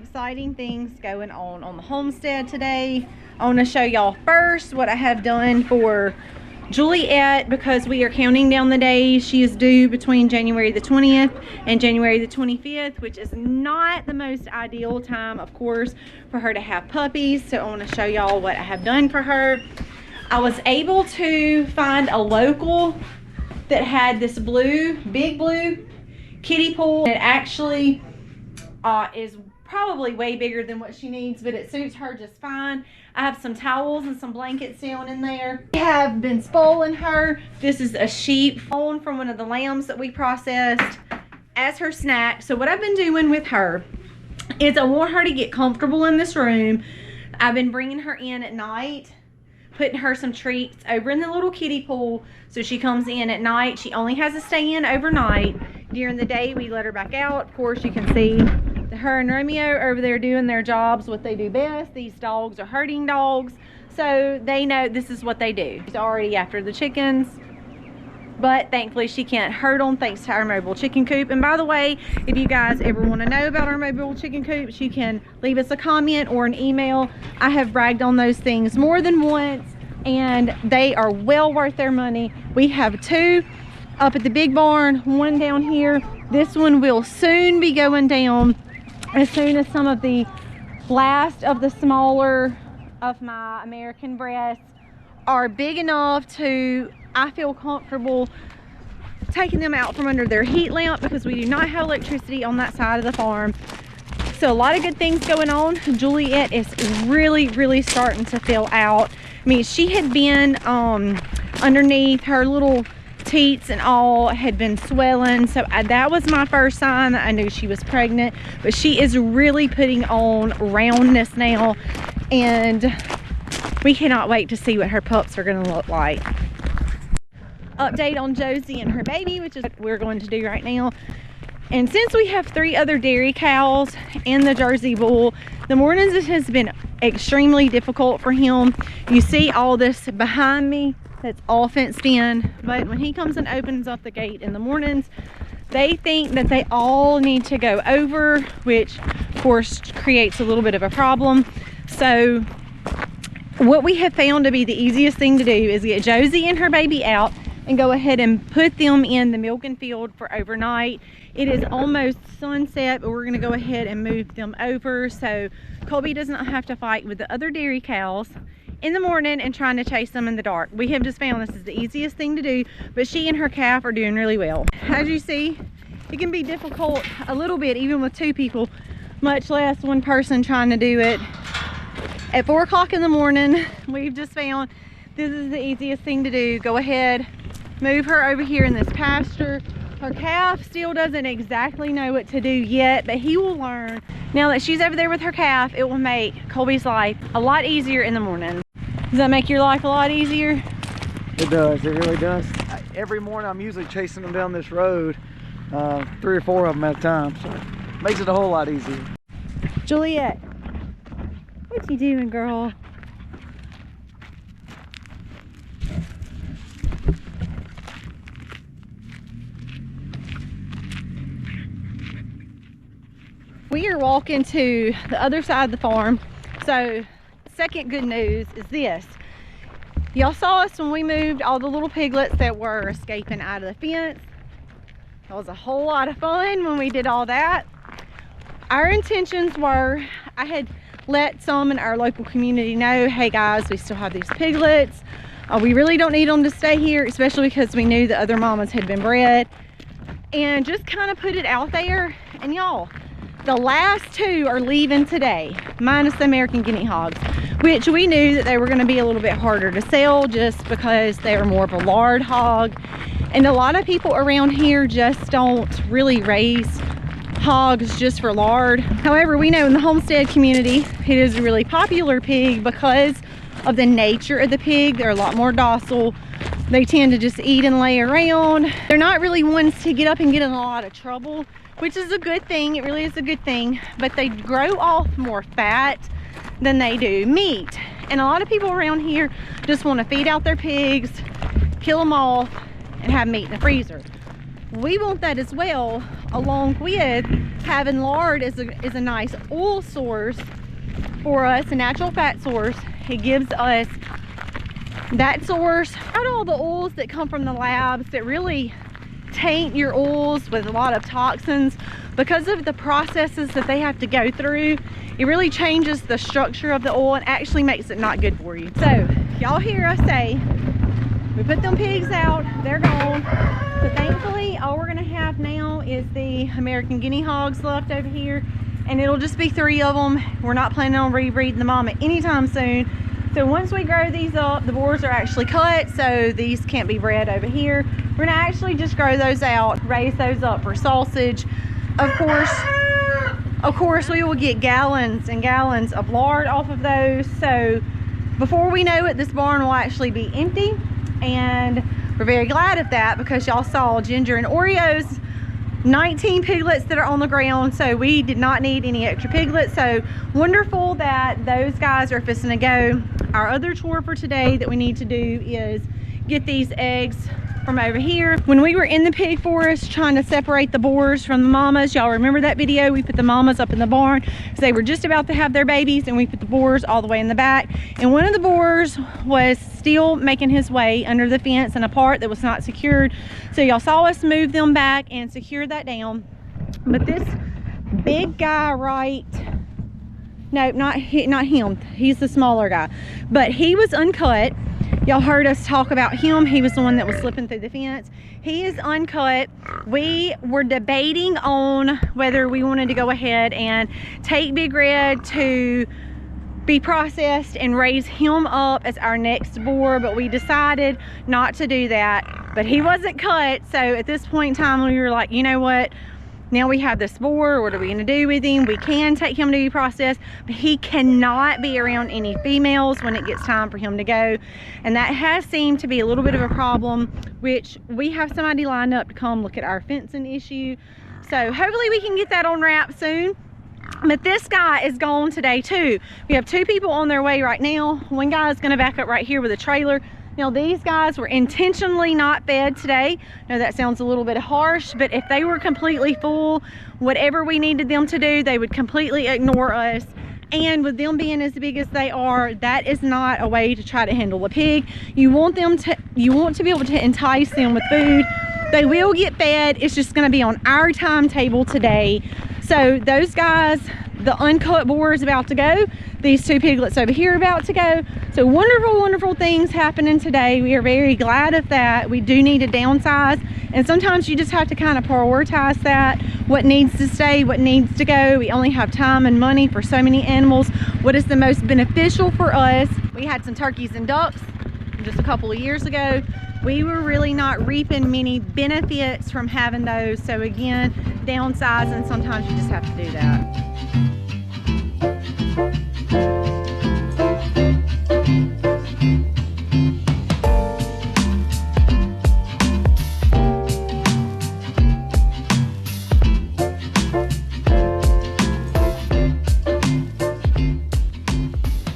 exciting things going on the homestead today. I want to show y'all first what I have done for Juliet, because we are counting down the days. She is due between January the 20th and January the 25th, which is not the most ideal time, of course, for her to have puppies. So I want to show y'all what I have done for her. I was able to find a local that had this big blue kiddie pool. It actually is probably way bigger than what she needs, but it suits her just fine. I have some towels and some blankets down in there. We have been spoiling her. This is a sheep fawn from one of the lambs that we processed as her snack. So what I've been doing with her is I want her to get comfortable in this room. I've been bringing her in at night, putting her some treats over in the little kiddie pool. So she comes in at night. She only has to stay in overnight. During the day, we let her back out. Of course, you can see her and Romeo over there doing their jobs, what they do best. These dogs are herding dogs, so they know this is what they do. She's already after the chickens, but thankfully she can't herd them thanks to our mobile chicken coop. And by the way, if you guys ever want to know about our mobile chicken coops, you can leave us a comment or an email. I have bragged on those things more than once, and they are well worth their money. We have two up at the big barn, one down here. This one will soon be going down as soon as some of the last of the smaller of my American breasts are big enough to, I feel comfortable taking them out from under their heat lamp, because we do not have electricity on that side of the farm. So a lot of good things going on. Juliet is really starting to fill out. I mean, she had been underneath her little teats and all had been swelling, so that was my first sign that I knew she was pregnant. But she is really putting on roundness now, and we cannot wait to see what her pups are going to look like. Update on Josie and her baby, which is what we're going to do right now. And since we have 3 other dairy cows and the Jersey bull, the mornings it has been extremely difficult for him. You see all this behind me, that's all fenced in, but when he comes and opens up the gate in the mornings, they think that they all need to go over, which of course creates a little bit of a problem. So what we have found to be the easiest thing to do is get Josie and her baby out and go ahead and put them in the milking field for overnight. It is almost sunset, but we're going to go ahead and move them over so Colby does not have to fight with the other dairy cows in the morning and trying to chase them in the dark. We have just found this is the easiest thing to do, but she and her calf are doing really well. As you see, it can be difficult a little bit even with 2 people, much less one person trying to do it. At 4 o'clock in the morning, we've just found this is the easiest thing to do. Go ahead, move her over here in this pasture. Her calf still doesn't exactly know what to do yet, but he will learn. Now that she's over there with her calf, it will make Colby's life a lot easier in the morning. Does that make your life a lot easier? It does, it really does. Every morning I'm usually chasing them down this road, 3 or 4 of them at a time, so it makes it a whole lot easier. Juliet, what you doing, girl? We are walking to the other side of the farm. So second good news is this. Y'all saw us when we moved all the little piglets that were escaping out of the fence. That was a whole lot of fun when we did all that. Our intentions were, I had let some in our local community know, hey guys, we still have these piglets. We really don't need them to stay here, especially because we knew the other mamas had been bred. And just kind of put it out there. And y'all, the last 2 are leaving today, minus the American guinea hogs, which we knew that they were going to be a little bit harder to sell just because they were more of a lard hog. And a lot of people around here just don't really raise hogs just for lard. However, we know in the homestead community, it is a really popular pig because of the nature of the pig. They're a lot more docile. They tend to just eat and lay around. They're not really ones to get up and get in a lot of trouble, which is a good thing. It really is a good thing, but they grow off more fat than they do meat. And a lot of people around here just want to feed out their pigs, kill them off, and have meat in the freezer. We want that as well, along with having lard is a nice oil source for us, a natural fat source. It gives us that source out of all the oils that come from the labs that really taint your oils with a lot of toxins because of the processes that they have to go through. It really changes the structure of the oil and actually makes it not good for you. So y'all hear us say we put them pigs out, they're gone. So thankfully all we're gonna have now is the American guinea hogs left over here, and it'll just be 3 of them. We're not planning on rebreeding the mama anytime soon. So once we grow these up, the boars are actually cut, so these can't be bred over here. We're gonna actually just grow those out, raise those up for sausage. Of course, we will get gallons and gallons of lard off of those. So before we know it, this barn will actually be empty, and we're very glad of that because y'all saw Ginger and Oreo's 19 piglets that are on the ground, so we did not need any extra piglets. So wonderful that those guys are fixing to go. Our other chore for today that we need to do is get these eggs from over here. When we were in the pig forest trying to separate the boars from the mamas, y'all remember that video? We put the mamas up in the barn because they were just about to have their babies, and we put the boars all the way in the back. And one of the boars was still making his way under the fence in a part that was not secured. So y'all saw us move them back and secure that down. But this big guy not him, he's the smaller guy, but he was uncut. Y'all heard us talk about him. He was the one that was slipping through the fence. He is uncut. We were debating on whether we wanted to go ahead and take Big Red to be processed and raise him up as our next boar, but we decided not to do that. But he wasn't cut, so at this point in time we were like, you know what? Now we have this boar, what are we gonna do with him? We can take him to be processed, but he cannot be around any females when it gets time for him to go. And that has seemed to be a little bit of a problem, which we have somebody lined up to come look at our fencing issue. So hopefully we can get that on wrap soon. But this guy is gone today too. We have 2 people on their way right now. One guy is gonna back up right here with a trailer. Now these guys were intentionally not fed today. Now that sounds a little bit harsh, but if they were completely full, whatever we needed them to do, they would completely ignore us. And with them being as big as they are, that is not a way to try to handle a pig. You want to be able to entice them with food. They will get fed. It's just gonna be on our timetable today. So those guys, the uncut boar is about to go. These 2 piglets over here are about to go. So wonderful, wonderful things happening today. We are very glad of that. We do need to downsize, and sometimes you just have to kind of prioritize that. What needs to stay, what needs to go. We only have time and money for so many animals. What is the most beneficial for us? We had some turkeys and ducks just a couple of years ago. We were really not reaping many benefits from having those. So again, downsizing, sometimes you just have to do that.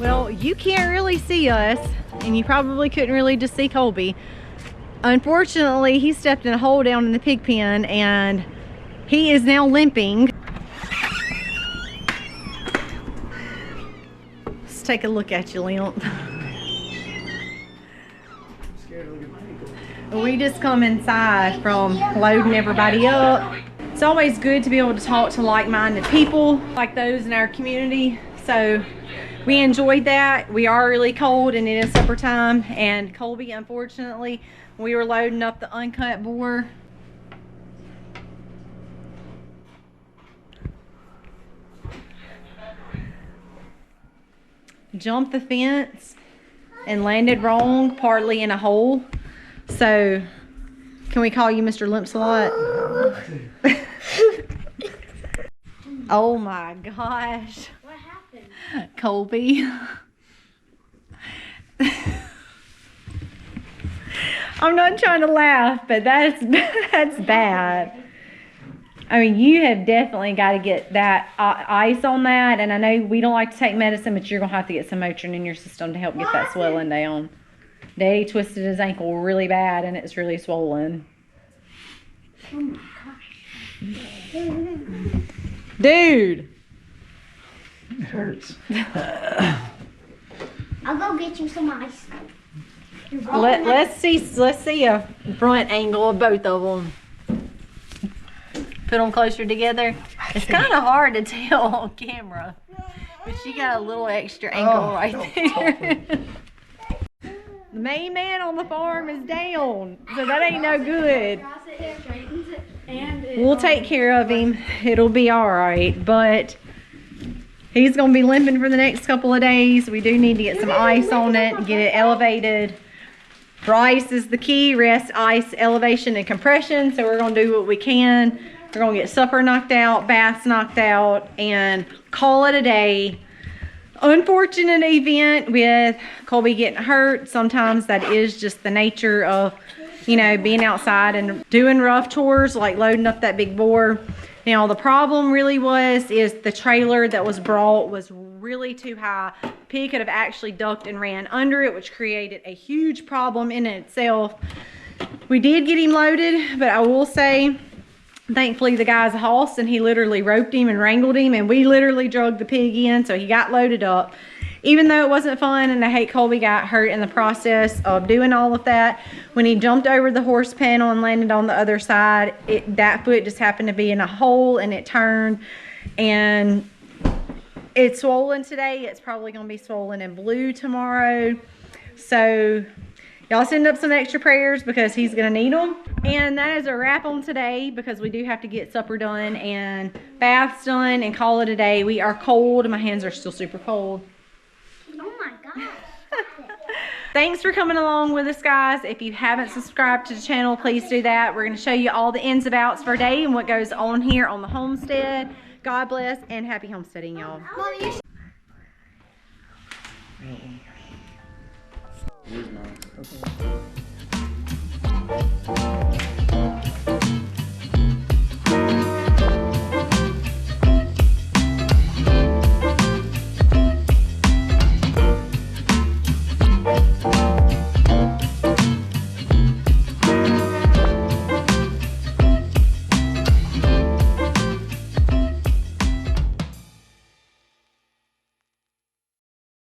Well, you can't really see us, and you probably couldn't really just see Colby. Unfortunately, he stepped in a hole down in the pig pen and he is now limping. Let's take a look at you, limp. We just come inside from loading everybody up. It's always good to be able to talk to like-minded people like those in our community. So we enjoyed that. We are really cold and it is supper time, and Colby, unfortunately, we were loading up the uncut boar. Jumped the fence and landed wrong, partly in a hole. So, can we call you Mr. Limps-a-lot? Oh my gosh. What happened? Colby. I'm not trying to laugh, but that's bad. I mean, you have definitely got to get that ice on that, and I know we don't like to take medicine, but you're going to have to get some Motrin in your system to help get that swelling down. Daddy twisted his ankle really bad, and it's really swollen. Oh my gosh. Dude. It hurts. I'll go get you some ice. Let's see a front angle of both of them. Put them closer together. It's kind of hard to tell on camera, but she got a little extra angle right there. The main man on the farm is down, so that ain't no good. We'll take care of him. It'll be all right, but he's gonna be limping for the next couple of days. We do need to get some ice on it and get it elevated. Rice is the key, rest, ice, elevation, and compression. So we're gonna do what we can. We're gonna get supper knocked out, baths knocked out, and call it a day. Unfortunate event with Colby getting hurt. Sometimes that is just the nature of, you know, being outside and doing rough chores like loading up that big boar. Now the problem really is the trailer that was brought was really too high. Pig could have actually ducked and ran under it, which created a huge problem in itself. We did get him loaded, but I will say, thankfully the guy's a hoss and he literally roped him and wrangled him, and we literally drug the pig in, so he got loaded up. Even though it wasn't fun, and I hate Colby got hurt in the process of doing all of that, when he jumped over the horse panel and landed on the other side, that foot just happened to be in a hole and it turned, and it's swollen today. It's probably going to be swollen and blue tomorrow. So y'all send up some extra prayers because he's going to need them. And that is a wrap on today because we do have to get supper done and baths done and call it a day. We are cold. My hands are still super cold. Oh my gosh. Thanks for coming along with us, guys. If you haven't subscribed to the channel, please do that. We're going to show you all the ins and outs for a day and what goes on here on the homestead. God bless and happy homesteading, y'all. Mommy, It is nice. Okay.